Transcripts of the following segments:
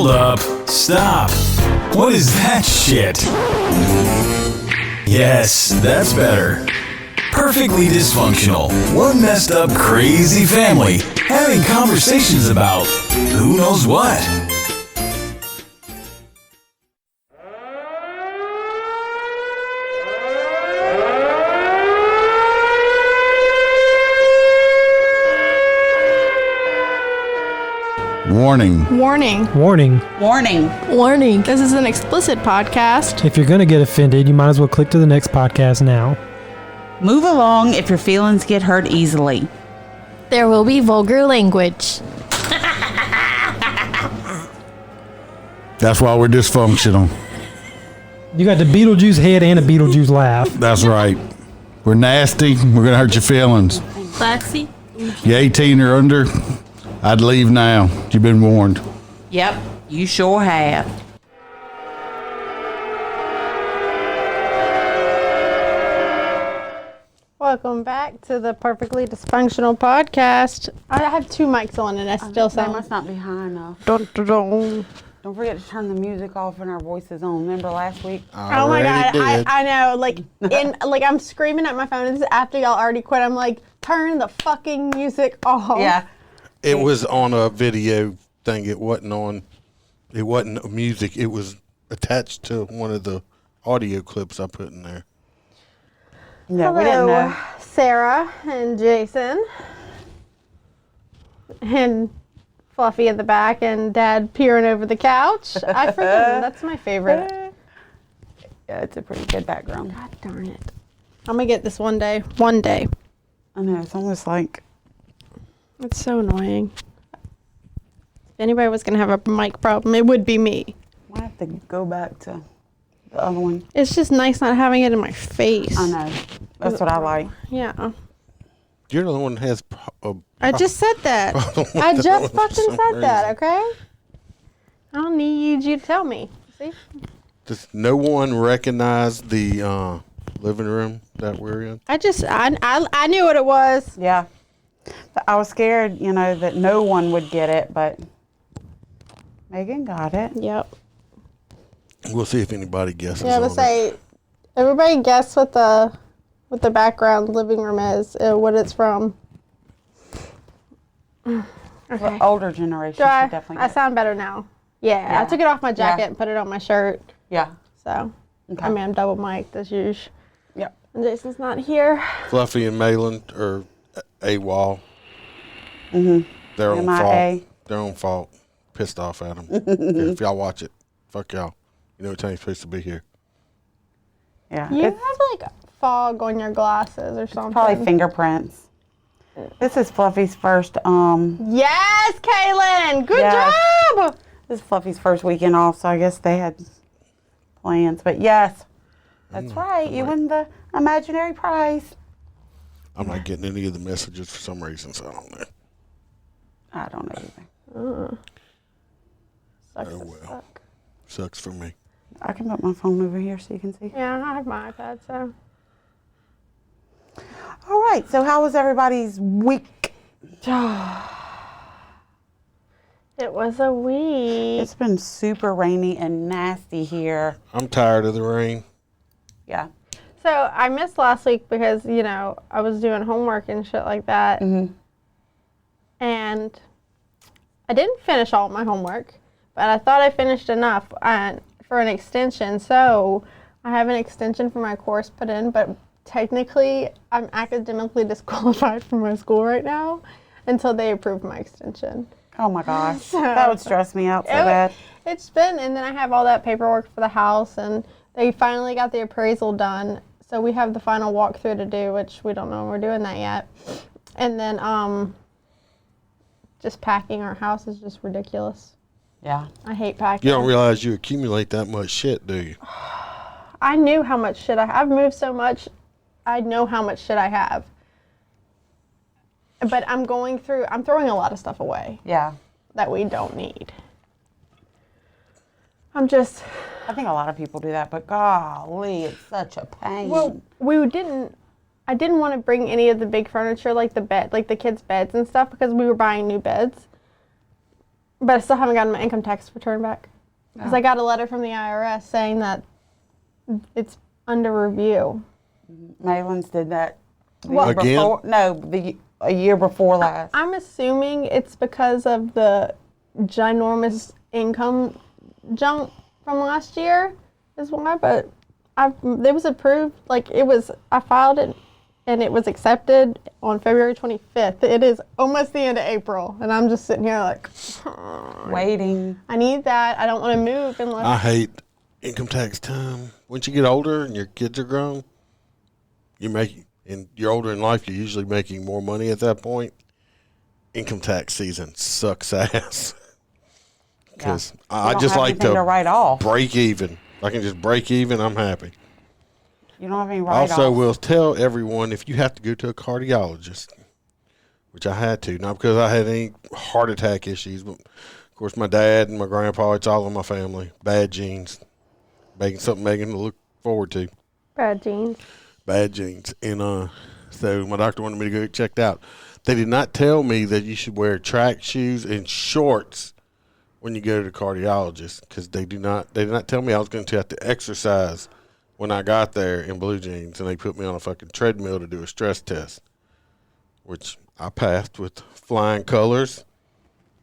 Hold up. Stop. What is that shit? Yes, that's better. Perfectly dysfunctional. One messed up, crazy family having conversations about who knows what. Warning. Warning. Warning. Warning. Warning. This is an explicit podcast. If you're going to get offended, you might as well click to the next podcast now. Move along if your feelings get hurt easily. There will be vulgar language. That's why we're dysfunctional. You got the Beetlejuice head and a Beetlejuice laugh. That's right. We're nasty. We're going to hurt your feelings. Classy. You 18 or under, I'd leave now. You've been warned. Yep, you sure have. Welcome back to the Perfectly Dysfunctional Podcast. I have two mics on and I still They sound... must not be high enough. Dun, dun, dun. Don't forget to turn the music off and our voices on. Remember last week? Oh my God, I know, like I'm screaming at my phone. This is after y'all already quit. I'm like, turn the fucking music off. Yeah. It was on a video thing. It wasn't music. It was attached to one of the audio clips I put in there. No, we didn't know. Sarah and Jason and Fluffy at the back and Dad peering over the couch. That's my favorite. Yeah, it's a pretty good background. God darn it. I'm gonna get this one day. One day. I know, it's almost like... It's so annoying. If anybody was gonna have a mic problem, it would be me. I have to go back to the other one. It's just nice not having it in my face. I know. That's what I like. Yeah. You're the one that has I just said that. I just fucking said that, okay? I don't need you to tell me. See? Does no one recognize the living room that we're in? I knew what it was. Yeah. I was scared, that no one would get it, but Megan got it. Yep. We'll see if anybody guesses. Yeah, but say, everybody guess what the background living room is, what it's from. Okay. The older generation should definitely I get it. sound better now. Yeah, I took it off my jacket and put it on my shirt. Yeah. So, Okay. I mean, I'm double mic'd as usual. Yep. And Jason's not here. Fluffy and Malin are AWOL. Mm-hmm. Their own MIA. fault. Their own fault. Pissed off at them. If y'all watch it, fuck y'all. You know what time you're supposed to be here. Yeah. You It's have like fog on your glasses or something. probably fingerprints. This is Fluffy's first, Yes, Kaylin! Good Yes. job! this is Fluffy's first weekend off, so I guess they had plans. But yes, that's right. You win the imaginary prize. I'm not getting any of the messages for some reason, so I don't know. I don't know either. Sucks Oh, as well. fuck. Sucks for me. I can put my phone over here so you can see. Yeah, I have my iPad, so. All right. So how was everybody's week? It was a week. It's been super rainy and nasty here. I'm tired of the rain. Yeah. So I missed last week because, I was doing homework and shit like that. Mm-hmm. And I didn't finish all my homework, but I thought I finished enough for an extension. So I have an extension for my course put in, but technically I'm academically disqualified from my school right now until they approve my extension. Oh my gosh. That would stress me out so bad. It's been, and then I have all that paperwork for the house, and they finally got the appraisal done. So we have the final walkthrough to do, which we don't know when we're doing that yet. And then just packing our house is just ridiculous. Yeah. I hate packing. You don't realize you accumulate that much shit, do you? I knew how much shit I've moved so much. I know how much shit I have. But I'm throwing a lot of stuff away Yeah. that we don't need. I think a lot of people do that, but golly, it's such a pain. Well, I didn't want to bring any of the big furniture, like the kids' beds and stuff, because we were buying new beds. But I still haven't gotten my income tax return back. Because I got a letter from the IRS saying that it's under review. Malin's did that. Again? A year before last. I'm assuming it's because of the ginormous income jump from last year is why, but it was approved, I filed it and it was accepted on February 25th. It is almost the end of April and I'm just sitting here Waiting. I need that. I don't want to move unless. I hate income tax time. Once you get older and your kids are grown, and you're older in life, you're usually making more money at that point. Income tax season sucks ass. Because I just like to write off. break even. If I can just break even, I'm happy. You don't have any I write-offs. also will tell everyone if you have to go to a cardiologist, which I had to, not because I had any heart attack issues, but of course my dad and my grandpa, it's all in my family. Bad genes. Making to look forward to. Bad genes. Bad genes. And so my doctor wanted me to go get checked out. They did not tell me that you should wear track shoes and shorts when you go to the cardiologist, because they did not tell me I was going to have to exercise when I got there in blue jeans, and they put me on a fucking treadmill to do a stress test, which I passed with flying colors.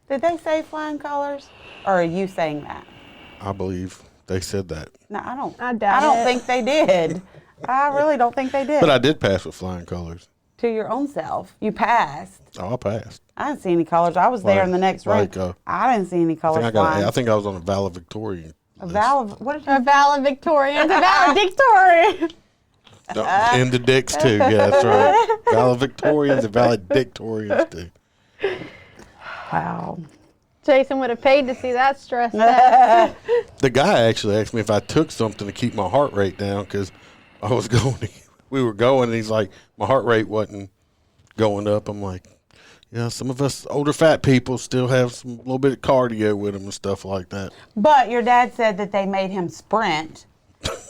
Did they say flying colors? Or are you saying that? I believe they said that. No, I don't. I doubt I don't it. think they did. I really don't think they did. But I did pass with flying colors. To your own self. You passed. Oh, I passed. I didn't see any colors. I was there in the next room. I didn't see any I colors flying. think I was on a valedictorian. A what did you A valedictorian. A valedictorian. And the dicks too. Yeah, that's right. Valedictorians and valedictorians too. Wow. Jason would have paid to see that stress test. The guy actually asked me if I took something to keep my heart rate down, because I was going. We were going, and he's like, my heart rate wasn't going up. I'm like, yeah, some of us older fat people still have some little bit of cardio with them and stuff like that. But your dad said that they made him sprint,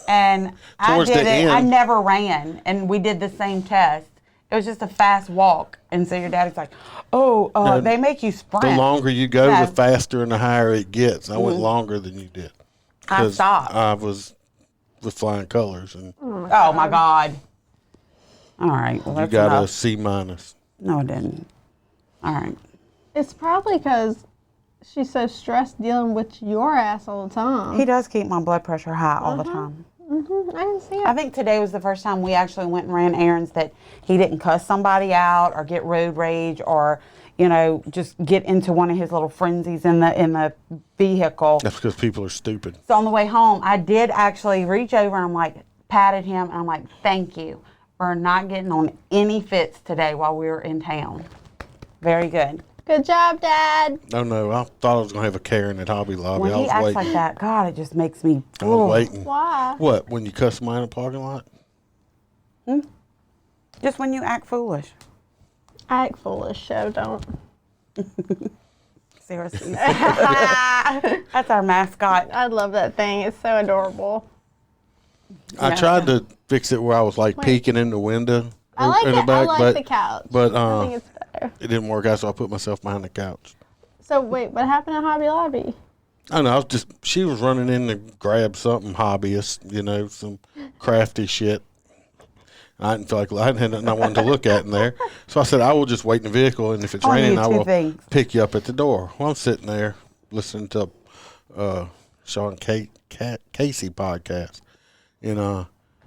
and I Towards did the it. I end. never ran, and we did the same test. It was just a fast walk, and so your dad's like, "Oh, they make you sprint." The longer you go, Yeah. the faster and the higher it gets. I went longer than you did. I 'Cause stopped. I was with flying colors, and Oh my God! All right, well you that's got a enough. C minus. No, I didn't. All right. It's probably because she's so stressed dealing with your ass all the time. He does keep my blood pressure high all the time. I can see it. I think today was the first time we actually went and ran errands that he didn't cuss somebody out or get road rage or, just get into one of his little frenzies in the vehicle. That's because people are stupid. So on the way home, I did actually reach over and I'm like, patted him and I'm like, thank you for not getting on any fits today while we were in town. Very good. Good job, Dad. No, I thought I was going to have a Karen at Hobby Lobby. When I he was acts waiting. like that, God, it just makes me. I was waiting. Why? What, when you cuss somebody in a parking lot? Just when you act foolish. Act foolish, show don't. Seriously. That's our mascot. I love that thing. It's so adorable. I tried to fix it where I was peeking in the window. I like in it. the back, I like but, the couch. But I think it's better. it didn't work out, so I put myself behind the couch. So wait, what happened at Hobby Lobby? I don't know. She was running in to grab something hobbyist, some crafty shit. I didn't feel like I hadn't had nothing I wanted to look at in there. So I said, I will just wait in the vehicle, and if it's Only raining, I two will things. pick you up at the door. Well, I'm sitting there listening to Sean Casey podcast. And, of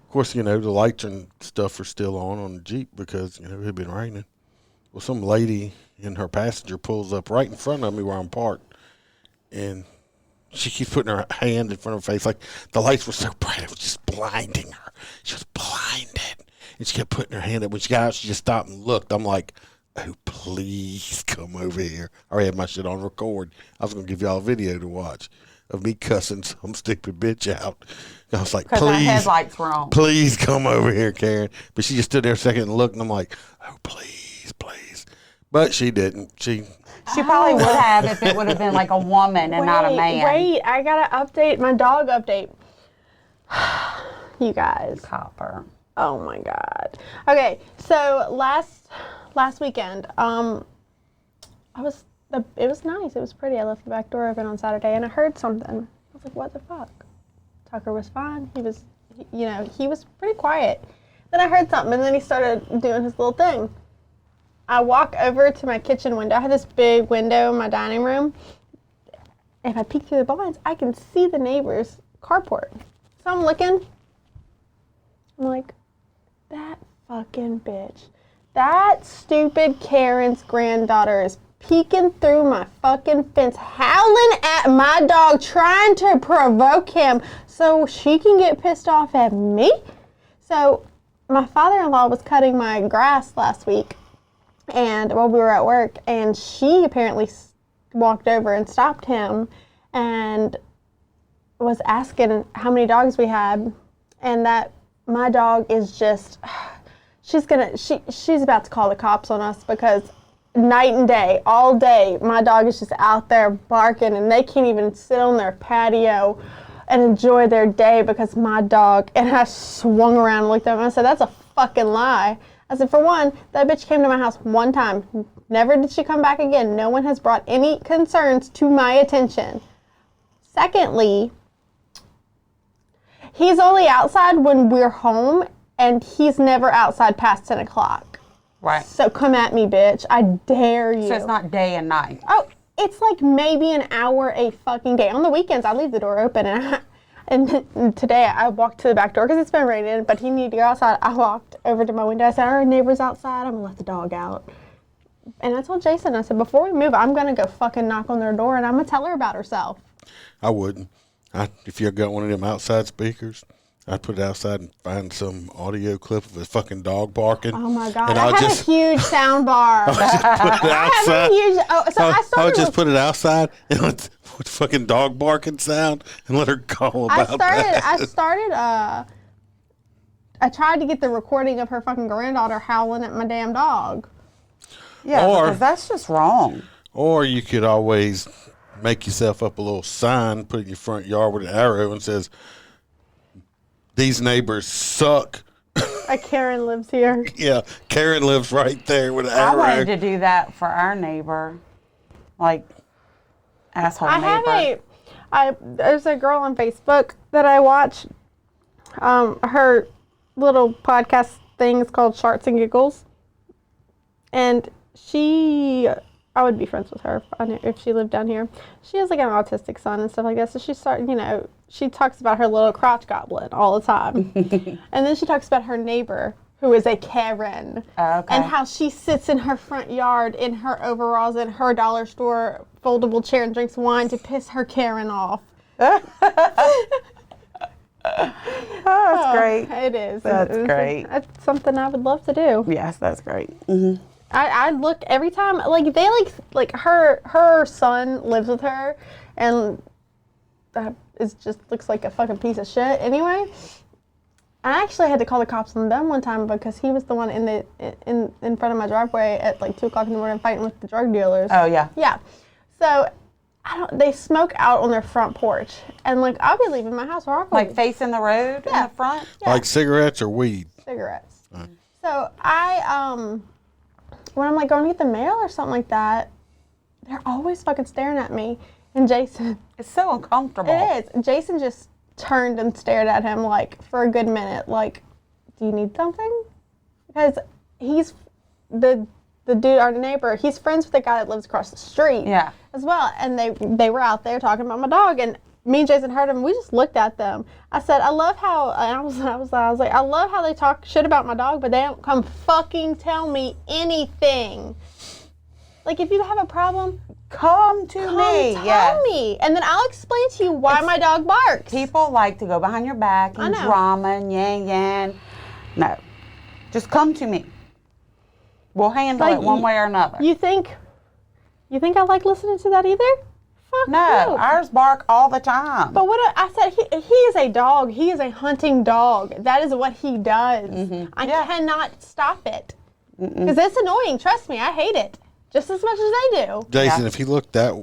course, the lights and stuff are still on the Jeep because, it had been raining. Well, some lady in her passenger pulls up right in front of me where I'm parked. And she keeps putting her hand in front of her face. Like, the lights were so bright, it was just blinding her. She was blinded. And she kept putting her hand up. When she got out, she just stopped and looked. I'm like, oh, please come over here. I already had my shit on record. I was going to give y'all a video to watch of me cussing some stupid bitch out. I was like, Because our please, headlights were on. please come over here, Karen. But she just stood there a second and looked, and I'm like, oh, please, please. But she didn't. She She probably would have if it would have been like a woman and not a man. Wait, I gotta update my dog update. You guys. Copper. Oh my God. Okay, so last weekend, I was it was nice. It was pretty. I left the back door open on Saturday, and I heard something. I was like, what the fuck? Tucker was fine. He was pretty quiet. Then I heard something, and then he started doing his little thing. I walk over to my kitchen window. I have this big window in my dining room. If I peek through the blinds, I can see the neighbor's carport. So I'm looking. I'm like, that fucking bitch. That stupid Karen's granddaughter is peeking through my fucking fence, howling at my dog, trying to provoke him so she can get pissed off at me. So my father-in-law was cutting my grass last week, and while we were at work, and she apparently walked over and stopped him and was asking how many dogs we had, and that my dog is just, she's about to call the cops on us because night and day, all day, my dog is just out there barking, and they can't even sit on their patio and enjoy their day because my dog, and I swung around and looked at him and I said, that's a fucking lie. I said, for one, that bitch came to my house one time. Never did she come back again. No one has brought any concerns to my attention. Secondly, he's only outside when we're home, and he's never outside past 10 o'clock. Right. So come at me, bitch. I dare you. So it's not day and night. Oh, it's like maybe an hour a fucking day. On the weekends, I leave the door open, and today I walked to the back door because it's been raining, but he needed to go outside. I walked over to my window. I said, our neighbor's outside. I'm going to let the dog out. And I told Jason, I said, before we move, I'm going to go fucking knock on their door, and I'm going to tell her about herself. I wouldn't. If you got one of them outside speakers, I'd put it outside and find some audio clip of a fucking dog barking. Oh my God. And I have a huge sound bar. I'll just put it outside. I just put it outside and let the fucking dog barking sound and let her call about that. I tried to get the recording of her fucking granddaughter howling at my damn dog. Yeah, because that's just wrong. Or you could always make yourself up a little sign, put it in your front yard with an arrow and says, these neighbors suck. Karen lives here. Yeah, Karen lives right there with an I arrow. wanted to do that for our neighbor. Like, asshole neighbor. There's a girl on Facebook that I watch. Her little podcast thing is called Sharts and Giggles. And I would be friends with her if she lived down here. She has like an autistic son and stuff like that. So she talks about her little crotch goblin all the time. And then she talks about her neighbor, who is a Karen. Okay. And how she sits in her front yard in her overalls in her dollar store foldable chair and drinks wine to piss her Karen off. That's great. It is. That's great. That's something I would love to do. Yes, that's great. Mm-hmm. I look every time, like her son lives with her, and that is just looks like a fucking piece of shit anyway. I actually had to call the cops on them one time because he was the one in front of my driveway at like 2 o'clock in the morning fighting with the drug dealers. Oh yeah. Yeah. So they smoke out on their front porch, and like I'll be leaving my house or like facing the road in the front. Yeah. Like cigarettes or weed? Cigarettes. So when I'm like going to get the mail or something like that, they're always fucking staring at me. And Jason, It's so uncomfortable. it is. Jason just turned and stared at him like for a good minute. Like, do you need something? Because he's the dude, our neighbor. He's friends with the guy that lives across the street. Yeah. As well, and they were out there talking about my dog, and me and Jason heard him. We just looked at them. I said, I love how, and I was like, I love how they talk shit about my dog, but they don't come fucking tell me anything. Like, if you have a problem, Come tell me, and then I'll explain to you why my dog barks. People like to go behind your back and drama and yang. No, just come to me. We'll handle it one way or another. You think I like listening to that either? Fuck No, ours bark all the time. But I said, he is a dog. He is a hunting dog. That is what he does. Mm-hmm. I cannot stop it. Because it's annoying. Trust me, I hate it. Just as much as they do. Jason, if he looked that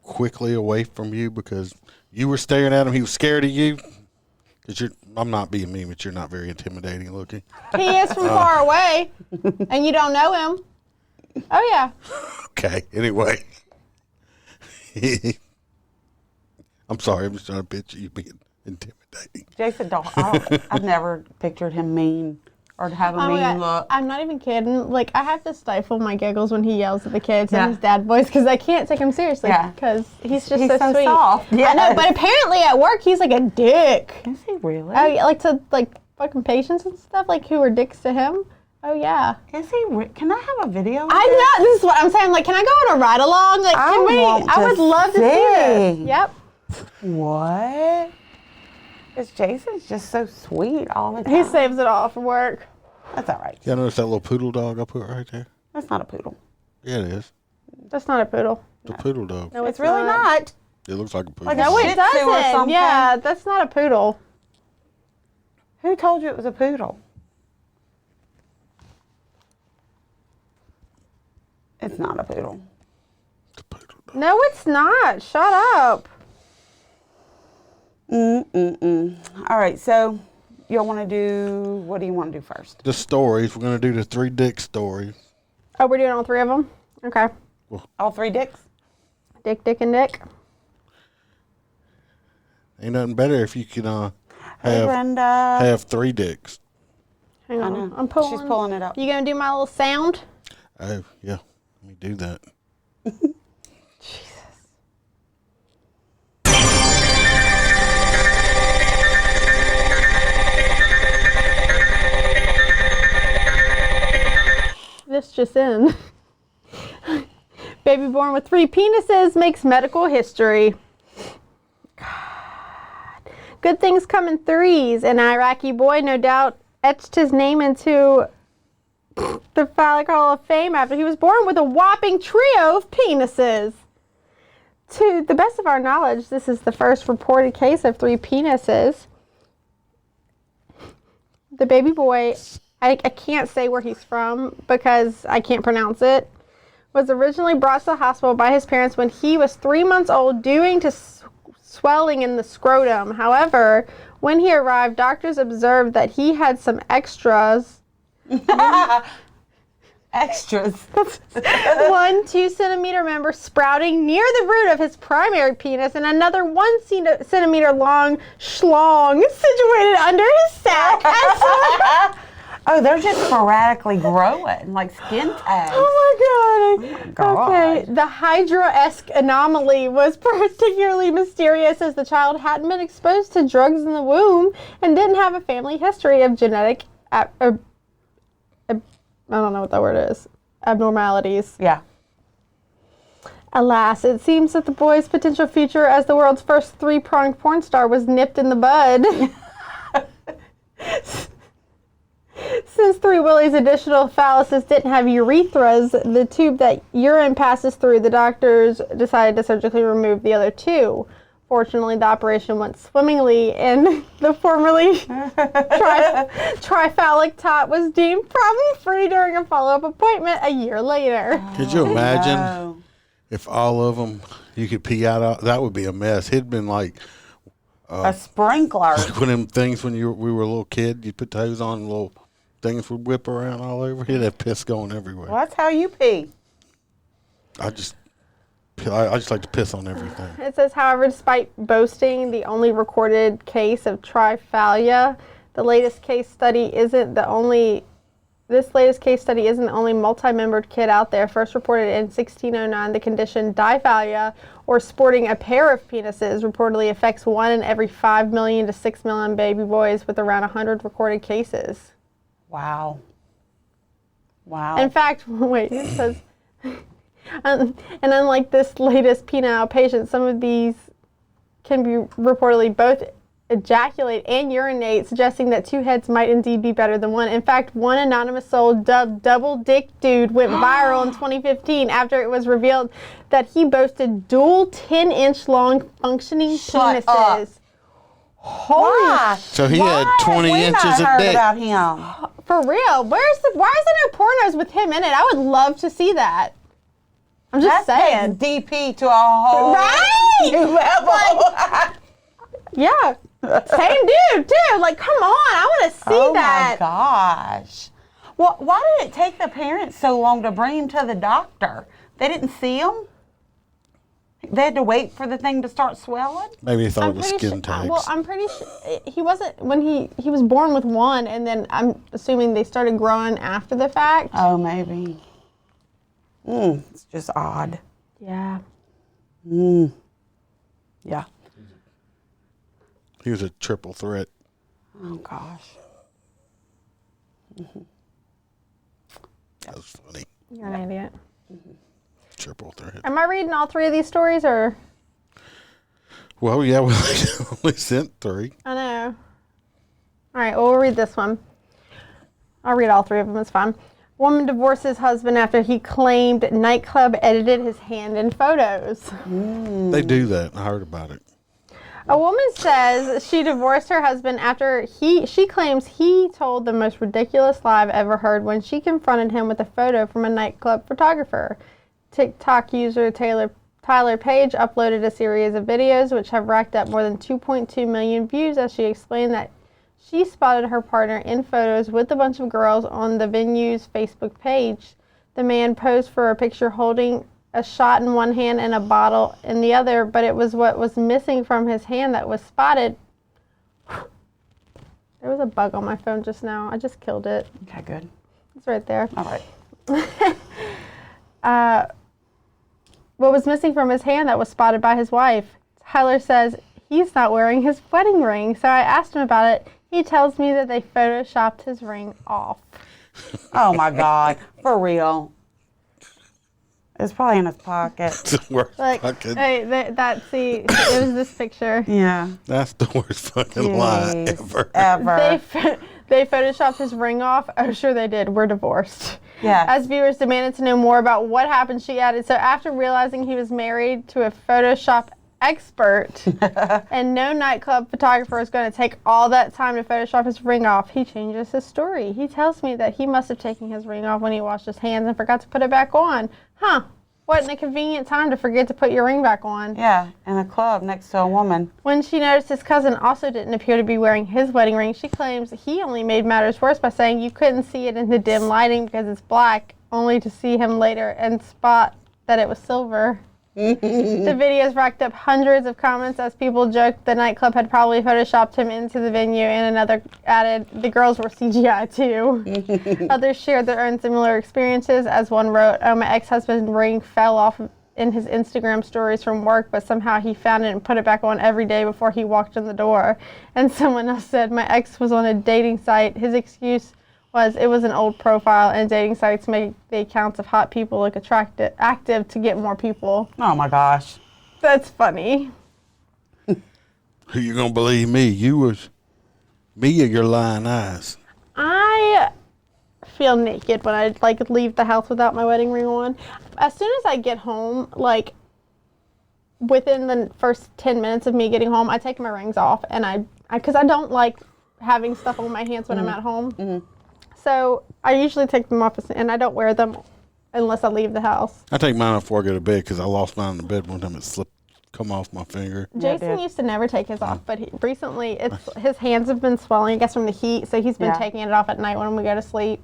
quickly away from you because you were staring at him, he was scared of you? Because I'm not being mean, but you're not very intimidating looking. He is from far away, and you don't know him. Oh, yeah. Okay, anyway. I'm sorry. I'm just trying to picture you being intimidating. Jason, I've never pictured him mean or to have a mean look. I'm not even kidding. Like, I have to stifle my giggles when he yells at the kids in his dad voice because I can't take him seriously because he's just so sweet. Soft. Yeah. I know, but apparently at work he's like a dick. Is he really? Oh, yeah, like to fucking patients and stuff, like who are dicks to him. Oh yeah. Is he? Can I have a video? Of I know. This is what I'm saying. Like, can I go on a ride along? Like, can we? I would love to see this. Yep. What? Because Jason's just so sweet all the time. He saves it all for work. That's all right. Yeah, notice that little poodle dog I put right there? That's not a poodle. Yeah, it is. That's not a poodle. It's a poodle dog. No, It's really not. It looks like a poodle. Like No, Shih it Tzu or doesn't. something. Yeah, that's not a poodle. Who told you it was a poodle? It's not a poodle. It's a poodle dog. No, it's not. Shut up. All right, so y'all want to do, what do you want to do first? The stories. We're going to do the 3 dick stories. Oh, we're doing all 3 of them? Okay. All 3 dicks? Dick, Dick, and Dick. Ain't nothing better if you can Hey, Brenda. have 3 dicks. Hang I on. know. I'm pulling. She's pulling it up. You gonna do my little sound? Oh, yeah. Let me do that. This just in. Baby born with 3 penises makes medical history. God. Good things come in 3s. An Iraqi boy, no doubt, etched his name into the Phallic Hall of Fame after he was born with a whopping trio of penises. To the best of our knowledge, this is the first reported case of 3 penises. The baby boy, I can't say where he's from because I can't pronounce it, was originally brought to the hospital by his parents when he was 3 months old due to swelling in the scrotum. However, when he arrived, doctors observed that he had some extras. Extras. 1 2-centimeter member sprouting near the root of his primary penis and another 1 centimeter long schlong situated under his sac. Oh, they're just sporadically growing, like skin tags. Oh my god. Okay, God. the Hydra-esque anomaly was particularly mysterious as the child hadn't been exposed to drugs in the womb and didn't have a family history of genetic, I don't know what that word is, abnormalities. Yeah. Alas, it seems that the boy's potential future as the world's first 3-pronged porn star was nipped in the bud. Since 3 Willie's additional phalluses didn't have urethras, the tube that urine passes through, the doctors decided to surgically remove the other 2. Fortunately, the operation went swimmingly, and the formerly triphallic tot was deemed problem-free during a follow-up appointment a year later. Could you imagine if all of them you could pee out? That would be a mess. It'd been like a sprinkler. like one of them things when we were a little kid. You'd put the hose on, and little things would whip around all over. He'd have piss going everywhere. Well, that's how you pee. I just like to piss on everything. It says, however, despite boasting the only recorded case of triphalia, this latest case study isn't the only multi-membered kid out there. First reported in 1609, the condition divalia, or sporting a pair of penises, reportedly affects 1 in every 5 million to 6 million baby boys, with around 100 recorded cases. Wow. Wow. In fact, wait, it says, and unlike this latest penile patient, some of these can be reportedly both ejaculate and urinate, suggesting that 2 heads might indeed be better than 1. In fact, one anonymous soul dubbed Double Dick Dude went viral in 2015 after it was revealed that he boasted dual 10-inch long funcking Shut penises. up. Holy So he had 20 We've inches not of heard dick. about him. For real? Why is there no pornos with him in it? I would love to see that. I'm just saying. Takes DP to a whole new level. Yeah. Same dude, too. Like, come on. I want to see that. Oh, my gosh. Well, why did it take the parents so long to bring him to the doctor? They didn't see him? They had to wait for the thing to start swelling? Maybe he thought I'm it was pretty skin sure. tags. Well, I'm pretty sure he wasn't when he was born with one, and then I'm assuming they started growing after the fact. Oh, maybe. It's just odd. Yeah. Yeah. He was a triple threat. Oh, gosh. That was funny. You're an idiot. Triple threat. Am I reading all 3 of these stories, or? Well, yeah, we only sent 3. I know. All right, well, we'll read this one. I'll read all 3 of them. It's fine. Woman divorces husband after he claimed nightclub edited his hand in photos. They do that. I heard about it. A woman says she divorced her husband after she claims he told the most ridiculous lie I've ever heard when she confronted him with a photo from a nightclub photographer. TikTok user Tyler Page uploaded a series of videos which have racked up more than 2.2 million views as she explained that she spotted her partner in photos with a bunch of girls on the venue's Facebook page. The man posed for a picture holding a shot in one hand and a bottle in the other, but it was what was missing from his hand that was spotted. There was a bug on my phone just now. I just killed it. Okay, good. It's right there. All right. What was missing from his hand that was spotted by his wife? Tyler says he's not wearing his wedding ring, so I asked him about it. He tells me that they photoshopped his ring off. Oh, my God. For real. It's probably in his pocket. Like, hey, it was this picture. Yeah. That's the worst fucking lie Jeez, ever. They photoshopped his ring off. Oh, sure they did. We're divorced. Yeah. As viewers demanded to know more about what happened, she added, so after realizing he was married to a Photoshop expert and no nightclub photographer is going to take all that time to Photoshop his ring off, he changes his story. He tells me that he must have taken his ring off when he washed his hands and forgot to put it back on. Huh. What an inconvenient time to forget to put your ring back on. Yeah, in a club next to a woman. When she noticed his cousin also didn't appear to be wearing his wedding ring, she claims he only made matters worse by saying you couldn't see it in the dim lighting because it's black, only to see him later and spot that it was silver. The videos racked up hundreds of comments as people joked the nightclub had probably photoshopped him into the venue, and another added the girls were CGI too. Others shared their own similar experiences, as one wrote, "Oh, my ex-husband's ring fell off in his Instagram stories from work, but somehow he found it and put it back on every day before he walked in the door." And someone else said, "My ex was on a dating site. His excuse was it was an old profile, and dating sites make the accounts of hot people look active to get more people." Oh, my gosh. That's funny. Who you gonna believe me? You was me or your lying eyes? I feel naked when I leave the house without my wedding ring on. As soon as I get home, within the first 10 minutes of me getting home, I take my rings off, and because I don't like having stuff on my hands when I'm at home. Mm-hmm. So I usually take them off, and I don't wear them unless I leave the house. I take mine off before I go to bed because I lost mine in the bed one time. It come off my finger. Jason used to never take his off, but recently his hands have been swelling, I guess, from the heat. So he's been taking it off at night when we go to sleep.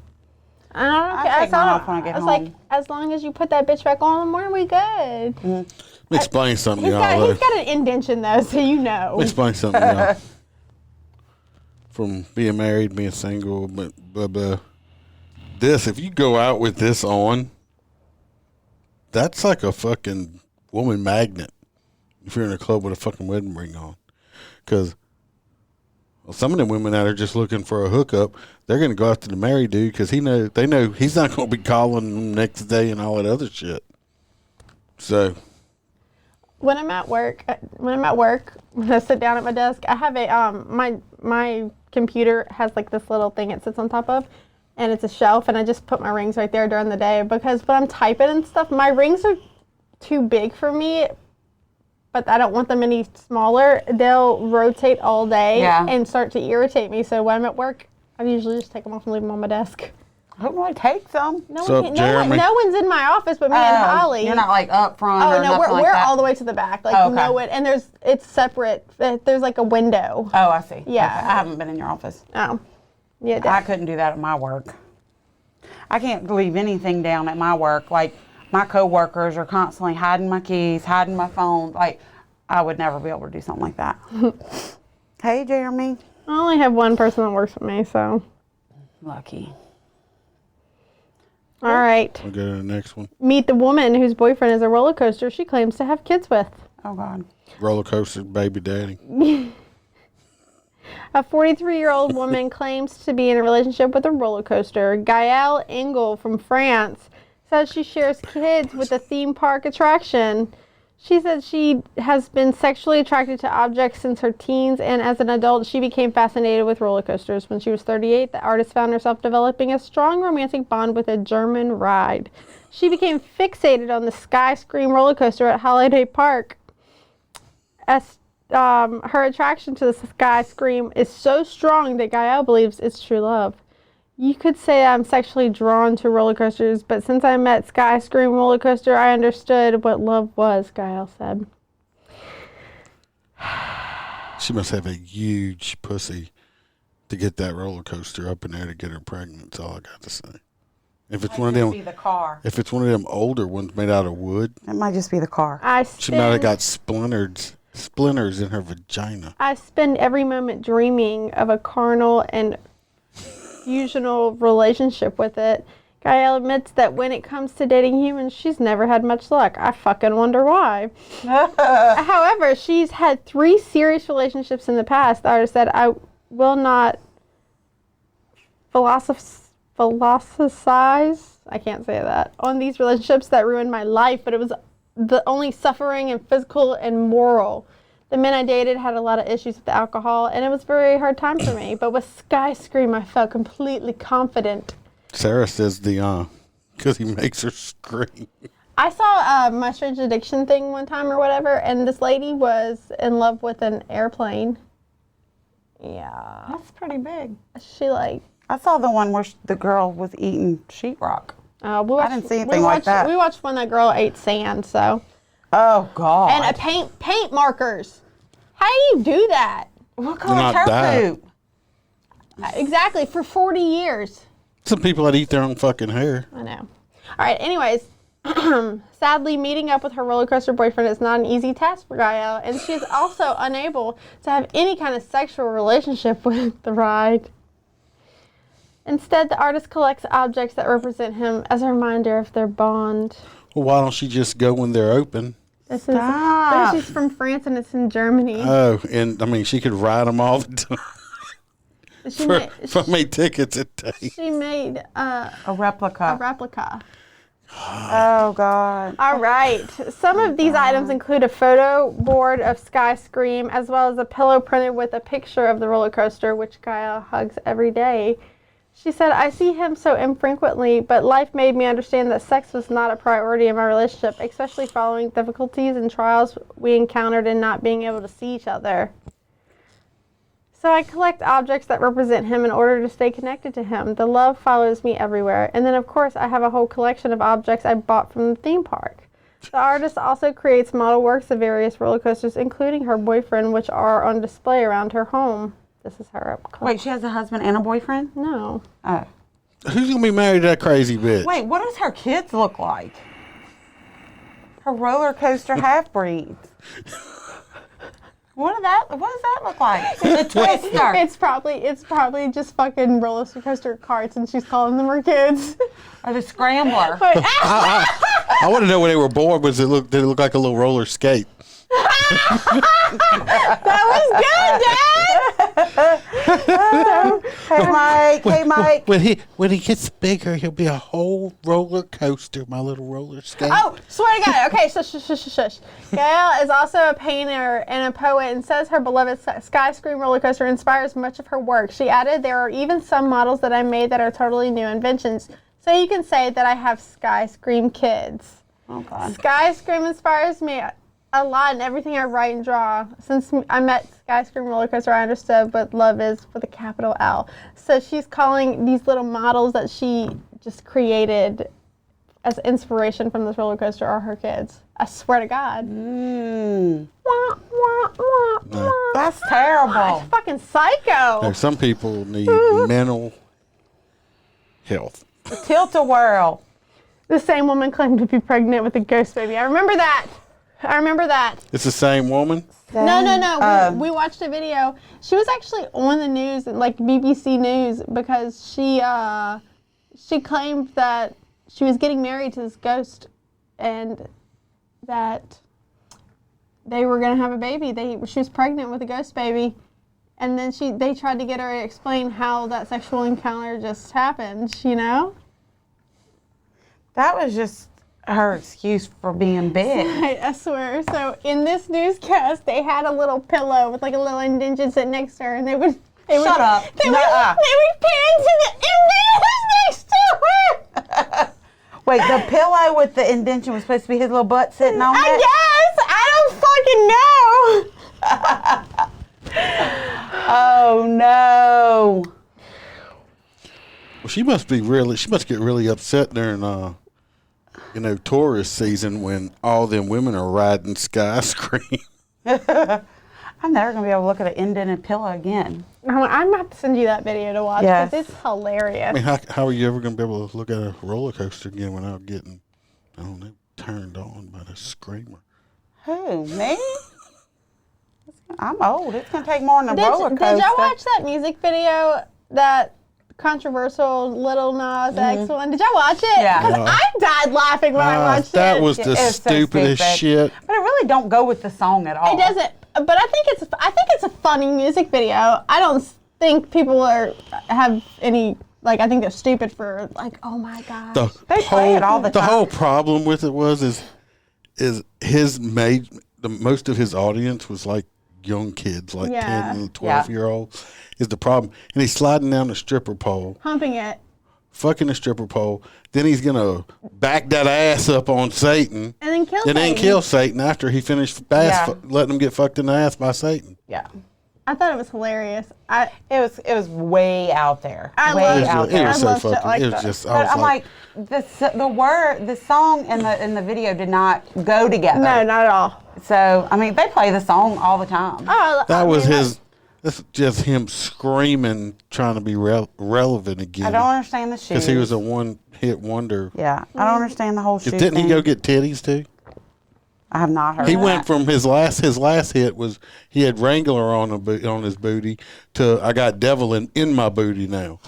I don't care. I take mine off when I get home. Like, as long as you put that bitch back on in the morning, we good. Mm-hmm. Let me explain something to He's y'all. got an indention though, so you know. Let me explain something to y'all. From being married, being single, but if you go out with this on, that's like a fucking woman magnet. If you're in a club with a fucking wedding ring on, because some of them women out there just looking for a hookup, they're gonna go after the married dude because they know he's not gonna be calling them next day and all that other shit. So when I'm at work, when I sit down at my desk, I have a my computer has this little thing it sits on top of, and it's a shelf, and I just put my rings right there during the day because when I'm typing and stuff, my rings are too big for me, but I don't want them any smaller. They'll rotate all day and start to irritate me. So when I'm at work, I usually just take them off and leave them on my desk. I don't really take them. No one's in my office but me and Holly. You're not up front. Oh or no, nothing we're that? all the way to the back. And it's separate. There's a window. Oh, I see. Yeah. Okay. I haven't been in your office. Oh, yeah. I couldn't do that at my work. I can't leave anything down at my work. my coworkers are constantly hiding my keys, hiding my phone. Like, I would never be able to do something like that. Hey, Jeremy. I only have one person that works with me, so. Lucky. All right. We'll go to the next one. Meet the woman whose boyfriend is a roller coaster she claims to have kids with. Oh, God. Roller coaster baby daddy. A 43-year-old woman claims to be in a relationship with a roller coaster. Gaëlle Engel from France says she shares kids with a theme park attraction. She said she has been sexually attracted to objects since her teens, and as an adult, she became fascinated with roller coasters. When she was 38, the artist found herself developing a strong romantic bond with a German ride. She became fixated on the Sky Scream roller coaster at Holiday Park. As her attraction to the Sky Scream is so strong that Gaëlle believes it's true love. You could say I'm sexually drawn to roller coasters, but since I met Sky Scream roller coaster, I understood what love was, Gaëlle said. She must have a huge pussy to get that roller coaster up in there to get her pregnant. That's all I got to say. If it's one of them, Be the car. if it's one of them older ones made out of wood, It might just be the car. she might have got splinters in her vagina. I spend every moment dreaming of a carnal and fusional relationship with it. Gaëlle admits that when it comes to dating humans, she's never had much luck. I fucking wonder why. However, she's had 3 serious relationships in the past. The artist said, I will not philosophize, I can't say that, on these relationships that ruined my life, but it was the only suffering and physical and moral. The men I dated had a lot of issues with alcohol, and it was a very hard time for me. But with Sky Scream, I felt completely confident. Sarah says because he makes her scream. I saw My Strange Addiction thing one time or whatever, and this lady was in love with an airplane. Yeah. That's pretty big. She like... I saw the one where the girl was eating sheetrock. I didn't see anything like that. We watched when that girl ate sand, so... Oh, God. And paint markers. How do you do that? What color Not turf that. poop? Exactly, for 40 years. Some people that eat their own fucking hair. I know. All right, anyways. Sadly, meeting up with her roller coaster boyfriend is not an easy task for Gaëlle, and she is also unable to have any kind of sexual relationship with the ride. Instead, the artist collects objects that represent him as a reminder of their bond. Well, why don't she just go when they're open? This Stop. is from France, and it's in Germany. Oh, and I mean, she could ride them all the time. For me tickets at day. She made A replica. a replica. Oh, God. All right. Some of these items include a photo board of Sky Scream, as well as a pillow printed with a picture of the roller coaster, which Gaëlle hugs every day. She said, I see him so infrequently, but life made me understand that sex was not a priority in my relationship, especially following difficulties and trials we encountered in not being able to see each other. So I collect objects that represent him in order to stay connected to him. The love follows me everywhere. And then, of course, I have a whole collection of objects I bought from the theme park. The artist also creates model works of various roller coasters, including her boyfriend, which are on display around her home. This is her up close. Wait, she has a husband and a boyfriend? No. Oh. Who's gonna be married to that crazy bitch? Wait, what does her kids look like? Her roller coaster half-breeds. What does that look like? The Twister. It's probably just fucking roller coaster carts, and she's calling them her kids. Or the Scrambler. But, I want to know when they were born. Did it look like a little roller skate? that was good, Dad. Hey, Mike. When he gets bigger, he'll be a whole roller coaster. My little roller skate. Oh, swear to God. Okay, shush. Gaëlle is also a painter and a poet, and says her beloved Sky Scream roller coaster inspires much of her work. She added, there are even some models that I made that are totally new inventions. So you can say that I have Sky Scream kids. Oh, God. Sky Scream inspires me a lot in everything I write and draw. Since I met Sky Scream roller coaster, I understood what love is with a capital L. So she's calling these little models that she just created as inspiration from this roller coaster are her kids. I swear to God. Wah, wah, wah, wah. That's terrible. It's fucking psycho. Some people need mental health. The tilt-a-whirl. The same woman claimed to be pregnant with a ghost baby. I remember that. It's the same woman? No. We watched a video. She was actually on the news, like BBC News, because she claimed that she was getting married to this ghost and that they were going to have a baby. She was pregnant with a ghost baby. And then they tried to get her to explain how that sexual encounter just happened, you know? That was just her excuse for being big. I swear. So in this newscast, they had a little pillow with like a little indention sitting next to her, and they would Shut up. They would pan to the indention next to her. Wait, the pillow with the indention was supposed to be his little butt sitting on I it? guess. I don't fucking know. Oh no. Well, she must get really upset during tourist season when all them women are riding Skyscreen. I'm never going to be able to look at an indented pillow again. I'm going to have to send you that video to watch because it's hilarious. I mean, how are you ever going to be able to look at a roller coaster again without getting, I don't know, turned on by the screamer? Who, me? I'm old. It's going to take more than a roller coaster. Did y'all watch that music video, that controversial Little Nas X one? Did y'all watch it? Yeah. Because I died laughing when I watched that it. was the It was so stupidest stupid. shit. But it really don't go with the song at all. It doesn't, but I think it's a funny music video. I don't think people have any, like, I think they're stupid for, like, oh my gosh. They play it all the time. The whole problem with it is most of his audience was like young kids, like 10 and 12-year-olds, is the problem. And he's sliding down the stripper pole. Humping it. Fucking the stripper pole. Then he's going to back that ass up on Satan. And then kill Satan after he finished letting him get fucked in the ass by Satan. Yeah. I thought it was hilarious. It was way out there. I way love out it. there. It was so love shit fucking. like It was that. just. But I'm like, the song and the video did not go together. No, not at all. So I mean, they play the song all the time. that was his. That's just him screaming, trying to be relevant again. I don't understand the shoes. Because he was a one-hit wonder. Yeah, I don't understand the whole shoe Didn't he thing. go get titties too? I have not heard. He that. went from his last hit was he had Wrangler on his booty to I got devil in my booty now.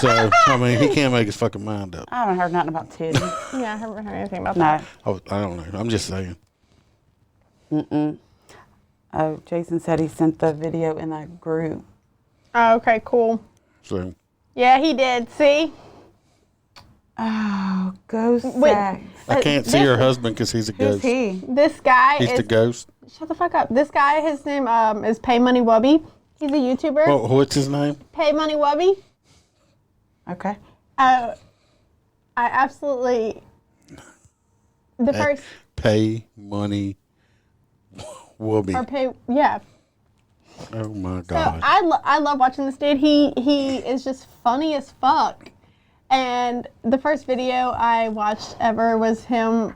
So I mean he can't make his fucking mind up. I haven't heard nothing about titties. Yeah, I haven't heard anything about No. that. I don't know. I'm just saying. Oh, Jason said he sent the video in that group. Oh, okay, cool. So Yeah, he did. See? Oh, ghost Wait. sex. I can't see her husband because he's a Who's ghost. he? This guy He's is... the ghost. Shut the fuck up. This guy, his name is Paymoneywubby. He's a YouTuber. Well, what's his name? Paymoneywubby. Okay. I absolutely... The first... Pay money. Wubby. Or pay... Yeah. Oh my So God. I love watching this dude. He is just funny as fuck. And the first video I watched ever was him,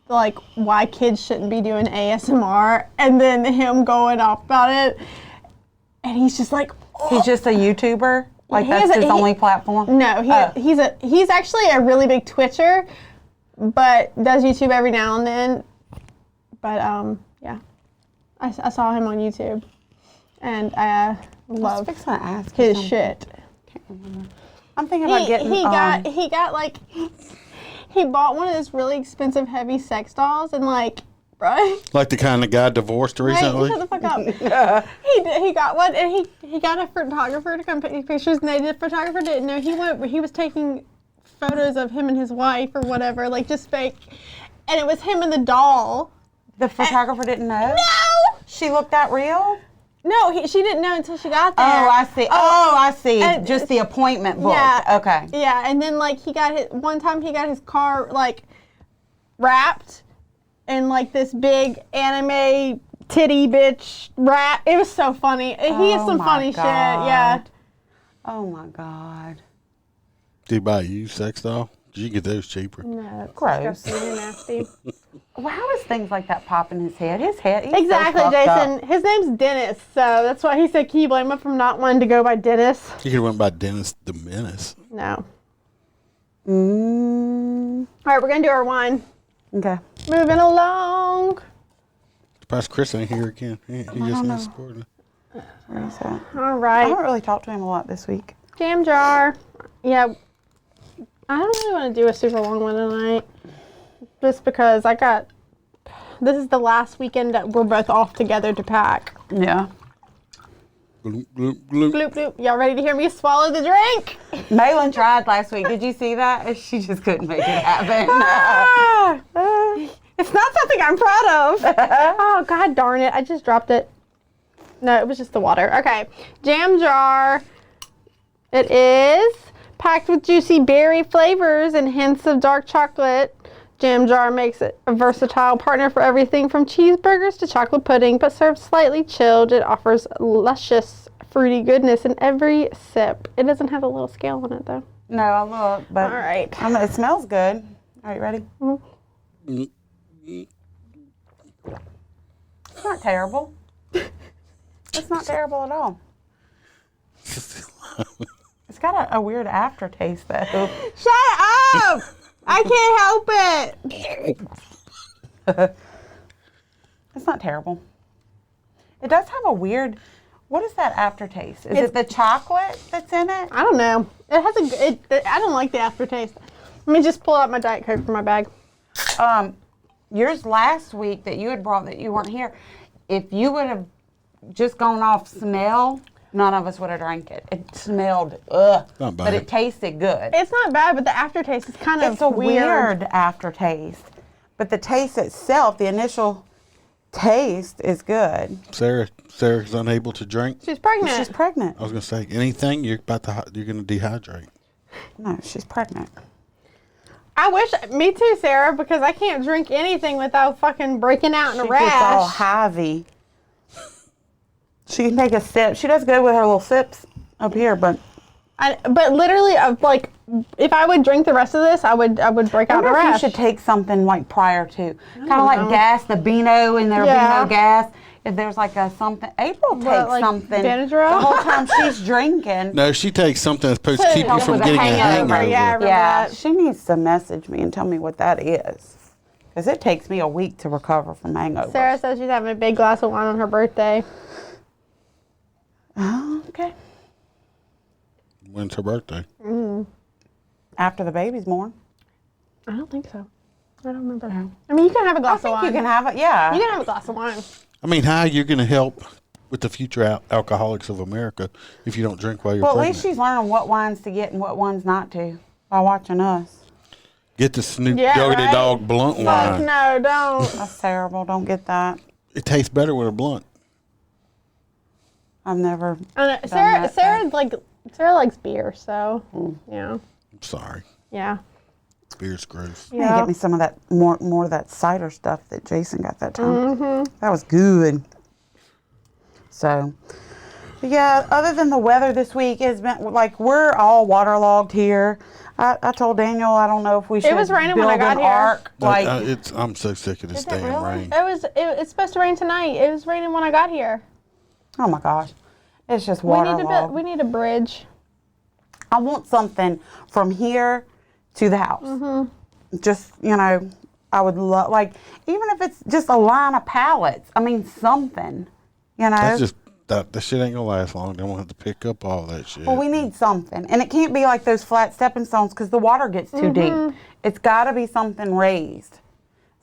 like, why kids shouldn't be doing ASMR, and then him going off about it. And he's just like, He's just a YouTuber? Like, He is that's a- his he- only platform? no, he's actually a really big Twitcher, but does YouTube every now and then. But yeah, I saw him on YouTube, and I love I was fixing to ask his something. shit. Can't remember. I'm thinking about getting. He got like, he bought one of those really expensive heavy sex dolls, and like, bro. Like the kind of guy divorced recently. Hey, shut the fuck up. He got one, and he got a photographer to come take pictures, and the photographer didn't know he was taking photos of him and his wife or whatever, like just fake, and it was him and the doll. The photographer didn't know? No, She looked that real? no, she didn't know until she got there. Oh, I see. Oh, I see. And- Just the appointment book. Yeah. Okay. Yeah, and then like one time he got his car like wrapped in like this big anime titty bitch wrap. It was so funny. He has Oh some my funny shit. Yeah. God. Oh my God. Did he buy a used sex doll? You can get those cheaper. No, that's Gross. disgusting and nasty. Well, how does things like that pop in his head? He's Exactly, so fucked Jason. up. His name's Dennis, so that's why he said, can you blame him for not wanting to go by Dennis? You could have went by Dennis the Menace. No. All right, we're going to do our wine. Okay. Moving along. Surprised Chris ain't here again. He just not supporting. Where is that? All I right. haven't really talked to him a lot this week. Jam jar. Yeah. I don't really want to do a super long one tonight. Just because this is the last weekend that we're both off together to pack. Yeah. Gloop, gloop, gloop. Bloop, bloop. Y'all ready to hear me swallow the drink? Malin tried last week. Did you see that? She just couldn't make it happen. It's not something I'm proud of. Oh, God darn it. I just dropped it. No, it was just the water. Okay. Jam jar. It is packed with juicy berry flavors and hints of dark chocolate. Jam jar makes it a versatile partner for everything from cheeseburgers to chocolate pudding, but served slightly chilled, it offers luscious, fruity goodness in every sip. It doesn't have a little scale on it, though. No, I look, but All right. it smells good. Are you ready? Mm-hmm. It's not terrible. It's not terrible at all. It's got a weird aftertaste, though. Shut up! I can't help it. It's not terrible. It does have a weird. What is that aftertaste? Is it the chocolate that's in it? I don't know. It has I don't like the aftertaste. Let me just pull out my Diet Coke from my bag. Yours last week that you had brought that you weren't here. If you would have just gone off smell, none of us would have drank it. It smelled ugh, Not bad. but it tasted good. It's not bad, but the aftertaste is kind of It's a weird aftertaste, but the taste itself, the initial taste, is good. Sarah's unable to drink. She's pregnant. She's pregnant. I was gonna say anything you're gonna dehydrate. No, she's pregnant. I wish, me too, Sarah, because I can't drink anything without fucking breaking out in a She gets all rash. heavy. She can take a sip. She does good with her little sips up here, but But literally, like, if I would drink the rest of this, I would break I out in wonder a if you rash. should take something like prior to, kind of like gas, the Beano and their Yeah. Beano gas. If there's like a something, April takes like something Benadryl? the whole time she's drinking. No, she takes something that's supposed to keep you help from with a getting a hangover. hangover. Yeah, I remember Yeah, that. she needs to message me and tell me what that is, because it takes me a week to recover from hangovers. Sarah says she's having a big glass of wine on her birthday. Oh, okay. When's her birthday? After the baby's born. I don't think so. I don't remember. I mean, you can have a I glass of think wine. you can have it. Yeah. You can have a glass of wine. I mean, how are you going to help with the future alcoholics of America if you don't drink while you're Well, at pregnant? least she's learning what wines to get and what ones not to by watching us. Get the Snoop Yeah, Doggy right. Dog blunt Fuck wine. no, don't. That's terrible. Don't get that. It tastes better with a blunt. I've never. Sarah that, Sarah likes beer, so yeah, I'm sorry. yeah. Beer's gross. You need to get me some of that more of that cider stuff that Jason got that time. That was good. So, but yeah. Other than the weather this week has been like we're all waterlogged here. I told Daniel I don't know if we should was raining build when I got an here. ark. Like I'm so sick of this Is it damn really? rain. It's supposed to rain tonight. It was raining when I got here. oh my gosh, it's just We need to waterlogged. we need a bridge. I want something from here to the house. Just, I would love, like, even if it's just a line of pallets. I mean, something, That's just that shit ain't gonna last long. Then we'll have to pick up all that shit. Well, we need something. And it can't be like those flat stepping stones because the water gets too deep. It's got to be something raised.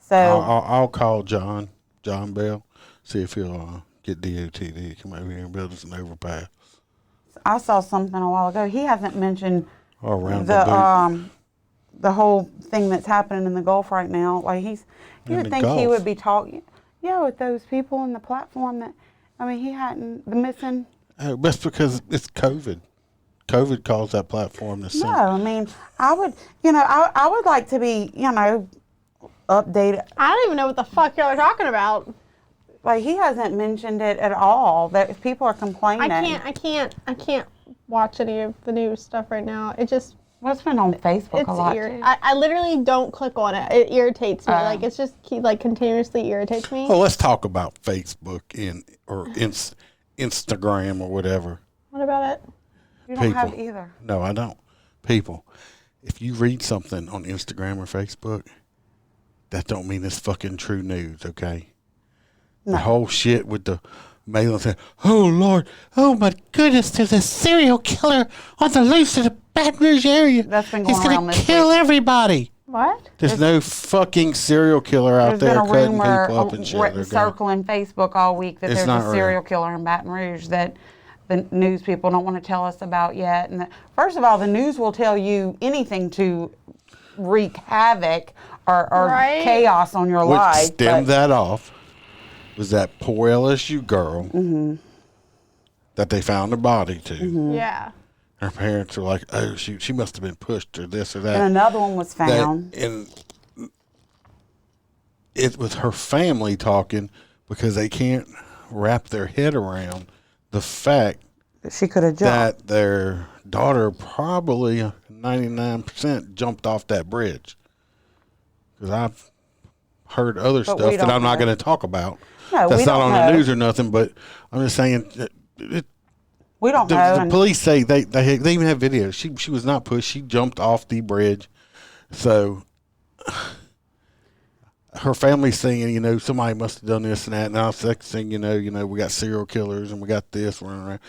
So, I'll call John Bell, see if he'll get DOT to come over here and build us an overpass. I saw something a while ago. He hasn't mentioned Or around the boot. the whole thing that's happening in the Gulf right now. Like you In would the think he Gulf? would be talking, with those people in the platform that, he hadn't, the missing. That's because it's COVID. COVID caused that platform to sink. No, I would, I would like to be, updated. I don't even know what the fuck y'all are talking about. Like he hasn't mentioned it at all. That people are complaining. I can't watch any of the news stuff right now. It just Well, it's been on Facebook a lot. I literally don't click on it. It irritates me. Like it's just continuously irritates me. Well, let's talk about Facebook or Instagram or whatever. What about it? You don't have either. No, I don't. People, if you read something on Instagram or Facebook, that don't mean it's fucking true news, okay? No. The whole shit with the mailing saying, oh, Lord, oh, my goodness, there's a serial killer on the loose in the Baton Rouge area. That's been going He's around going to this kill week. everybody. What? There's no fucking serial killer out There's there been a cutting rumor people up and shit. They're circling Facebook all week that It's there's not a real. serial killer in Baton Rouge that the news people don't want to tell us about yet. And first of all, the news will tell you anything to wreak havoc or Right. chaos on your What life. stemmed but- that off was that poor LSU girl that they found a body to. Yeah. Her parents were like, oh, she must have been pushed or this or that. And another one was found. And it was her family talking because they can't wrap their head around the fact She could have jumped. that their daughter probably 99% jumped off that bridge. Because I've heard other But stuff we that don't I'm not know. going to talk about. No, That's we not don't on the know. news or nothing, but I'm just saying We don't know. the and police say they even have videos. She was not pushed. She jumped off the bridge. So her family's saying, somebody must have done this and that. And now next thing you know, we got serial killers and we got this running around.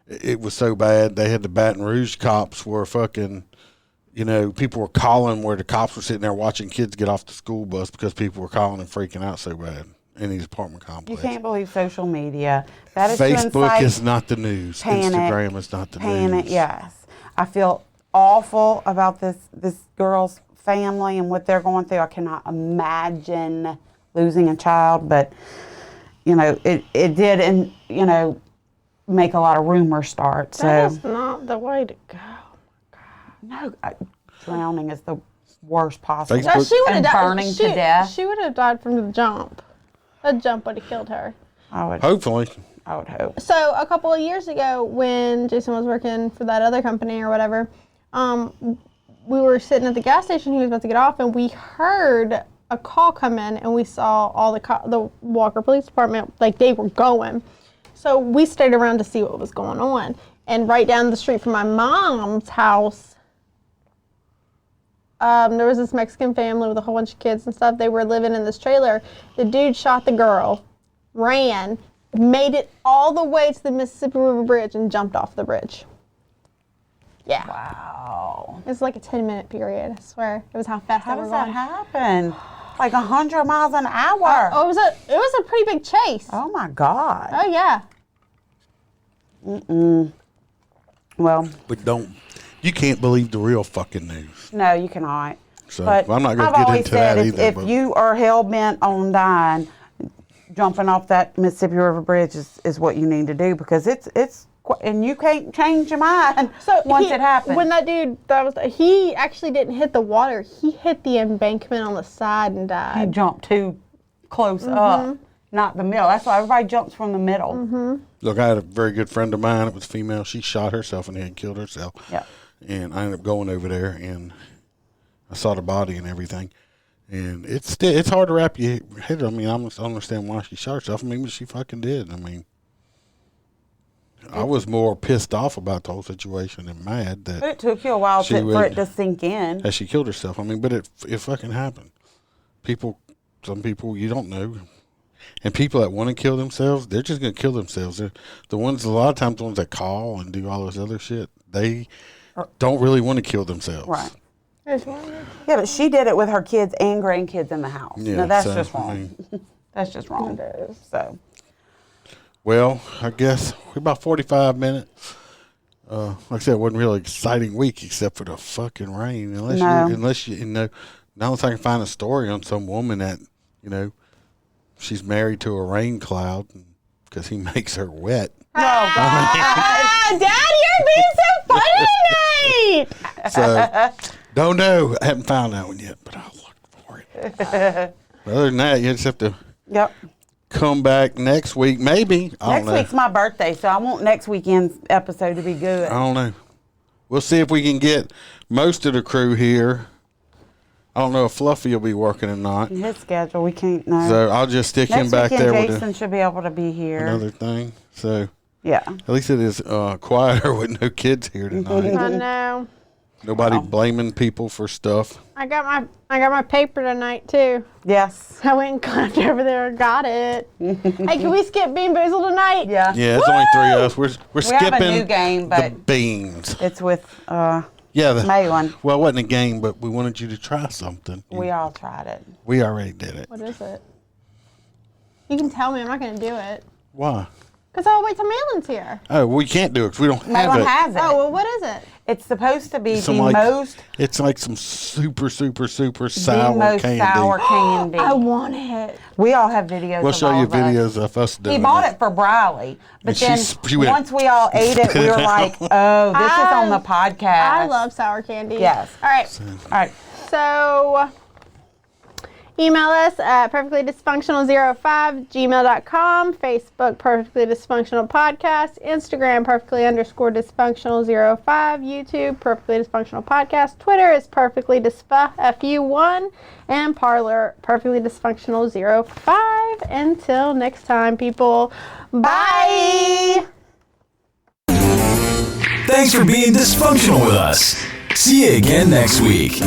It was so bad. They had the Baton Rouge cops were fucking, people were calling where the cops were sitting there watching kids get off the school bus because people were calling and freaking out so bad in these apartment you complexes. can't believe social media. That is to Facebook incite is not the news. panic, Instagram is not the panic, news. yes. I feel awful about this girl's family and what they're going through. I cannot imagine losing a child, but it did, and make a lot of rumors start. So That's not the way to go. no, drowning is the worst possible. Facebook- No, she would have And died. burning to death. She would have died from the jump. The jump would have killed her. I would Hopefully. hope. So a couple of years ago, when Jason was working for that other company or whatever, we were sitting at the gas station. He was about to get off, and we heard a call come in, and we saw all the Walker Police Department, like they were going. So we stayed around to see what was going on. And right down the street from my mom's house, there was this Mexican family with a whole bunch of kids and stuff. They were living in this trailer. The dude shot the girl, ran, made it all the way to the Mississippi River Bridge, and jumped off the bridge. Yeah. Wow. It was like a 10-minute period, I swear. It was how fast How they were does that going. happen? Like 100 miles an hour. Oh, it was a pretty big chase. Oh my God. Oh, yeah. Well, But you can't believe the real fucking news. no, you cannot. So But I'm not going I've to get always into said that if, either. if but you are hell bent on dying, jumping off that Mississippi River Bridge is what you need to do, because and you can't change your mind once it happens. When that dude, he actually didn't hit the water. He hit the embankment on the side and you died. jump too close up, not the middle. That's why everybody jumps from the middle. look, I had a very good friend of mine. It was female. She shot herself in the head and killed herself. Yeah. And I ended up going over there, and I saw the body and everything. And it's hard to wrap your head. I mean, I don't understand why she shot herself. I mean, but she fucking did. I mean, I was more pissed off about the whole situation and mad that It took you a while She for would- it to sink in. that she killed herself. I mean, but it fucking happened. Some people you don't know, and people that want to kill themselves, they're just gonna kill themselves. They're the ones. A lot of times, the ones that call and do all this other shit, they don't really want to kill themselves. Right. There's one. Yeah, but she did it with her kids and grandkids in the house. Yeah, No, that's so, just I wrong. mean, That's just wrong. So, well, I guess we're about 45 minutes. Like I said, it wasn't a really exciting week except for the fucking rain. Unless you know, now I can find a story on some woman that, she's married to a rain cloud because he makes her wet. Daddy, you're being so funny tonight. So, don't know. I haven't found that one yet, but I'll look for it. But other than that, you just have to yep. come back next week, maybe. I don't Next know. week's my birthday, so I want next weekend's episode to be good. I don't know. We'll see if we can get most of the crew here. I don't know if Fluffy will be working or not. His schedule, we can't know. So I'll just stick him Next back weekend, there Jason with should be able to be here. another thing. So Yeah. at least it is quieter with no kids here tonight. I know. Nobody blaming people for stuff. I got my paper tonight too. Yes. I went and climbed over there and got it. Hey, can we skip Bean Boozled tonight? Yeah. Yeah, it's only 3 of us. We're We skipping have a new game, the but beans. it's with Yeah, Malin. well, it wasn't a game, but we wanted you to try something. We all tried it. We already did it. What is it? You can tell me. I'm not going to do it. Why? Because I'll wait till Malin's here. Oh, we can't do it because we don't have Malin it. has it. Oh, well, what is it? It's supposed to be Some the like- most It's like some super sour the most candy. sour candy. I want it. We all have videos. We'll of show all you of us. videos of us doing He bought it for Briley, but And then she went, once we all ate it, we were like, "Oh, this is on the podcast." I love sour candy. Yes. All right. All right. So email us at perfectlydysfunctional05@gmail.com, Facebook Perfectly Dysfunctional Podcast, Instagram perfectly_dysfunctional05, YouTube Perfectly Dysfunctional Podcast, Twitter is perfectly fu1, and Parlor Perfectly Dysfunctional 05. Until next time, people. Bye. Thanks for being dysfunctional with us. See you again next week.